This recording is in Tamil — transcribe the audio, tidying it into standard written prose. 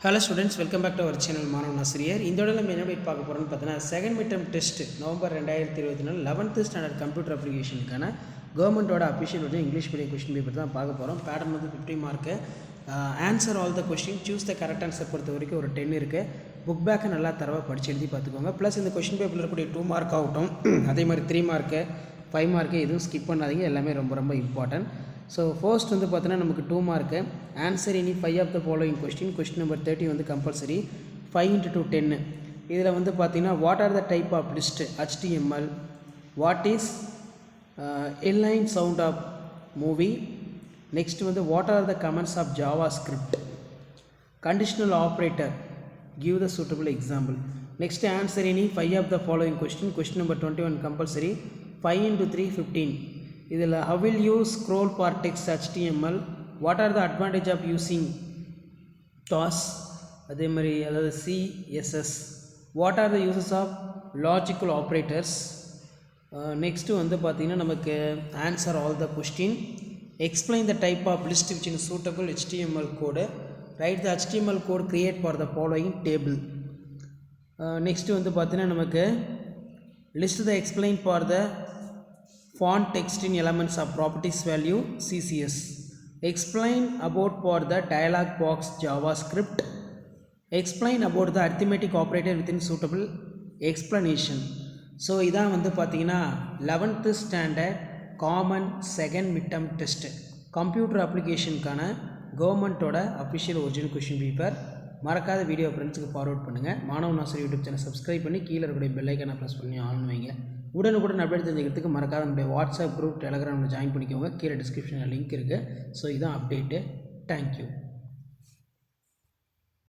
Hello students, welcome back to our channel மாணவன் ஆசிரியர். இந்த வீடியோல நம்ம என்ன பார்க்க போறோம்னு பார்த்தீங்கன்னா second mid term test November 2024 11th standard computer அப்ளிகேஷனுக்கான கவர்மெண்டோட அஃபிஷியல் வந்து இங்கிலீஷ் மீடியம் கொஸ்டின் பேப்பர் தான் பார்க்க போகிறோம். பேட்டர்ன் வந்து 50 mark. Answer all the question, choose the correct answer பொறுத்த வரைக்கும் ஒரு 10 இருக்குது. புக் பேக்கை நல்லா தரவாக படித்து எழுதி பார்த்துக்கோங்க. ப்ளஸ் இந்த கொஸ்டின் பேப்பரில் இருக்கக்கூடிய 2 மார்க் ஆகட்டும், அதே மாதிரி 3 மார்க்கு 5 மார்க்கு எதுவும் ஸ்கிப் பண்ணாதீங்க, எல்லாமே ரொம்ப ரொம்ப இம்பார்ட்டன்ட். ஸோ ஃபர்ஸ்ட் வந்து பார்த்தீங்கன்னா நமக்கு 2 மார்க்கு. ஆன்சர் இனி 5 of the following question number 30 வந்து கம்பல்சரி. 5 into 2 10. இதில் வந்து பார்த்தீங்கன்னா what are the type of list HTML, what is inline sound of movie, next வந்து what are the comments of JavaScript, conditional operator, give the suitable example. Next answer any 5 of the following question number 21 compulsory. 5 into 3 15. இதில் how will you scroll for text HTML, what are the advantage of using TOS, அதே மாதிரி அதாவது CSS, what are the uses of logical operators. Next வந்து பார்த்திங்கன்னா நமக்கு answer all the question, explain the type of list which is suitable HTML code, write the HTML code create for the following table. Next வந்து பார்த்திங்கன்னா நமக்கு list the explain for the font text in elements of properties value CSS, explain about for the dialog box JavaScript, explain about the arithmetic operator within suitable explanation. So இதான் வந்து பார்த்தீங்கன்னா 11th standard common second mid term test computer அப்ளிகேஷனுக்கான கவர்மெண்ட்டோட அஃபிஷியல் ஒரிஜினல் கொஷின் பேப்பர். மறக்காத வீடியோ ஃப்ரெண்ட்ஸுக்கு ஃபார்வர்ட் பண்ணுங்கள். மாணவன் ஆசிரியர் யூடியூப் சேனல் சப்ஸ்கிரைப் பண்ணி கீழே இருக்கக்கூடிய பெல்லைக்கான ப்ரெஸ் பண்ணி ஆன் வைங்க. உடனுக்குடன் அப்டேட் தெரிஞ்சுக்கிறதுக்கு மறக்காத நம்முடைய வாட்ஸ்அப் குரூப் டெலகிராமில் ஜாயின் பண்ணிக்கோங்க. கீழே டிஸ்கிரிப்ஷனில் லிங்க் இருக்குது. ஸோ இதுதான் அப்டேட்டு. தேங்க்யூ.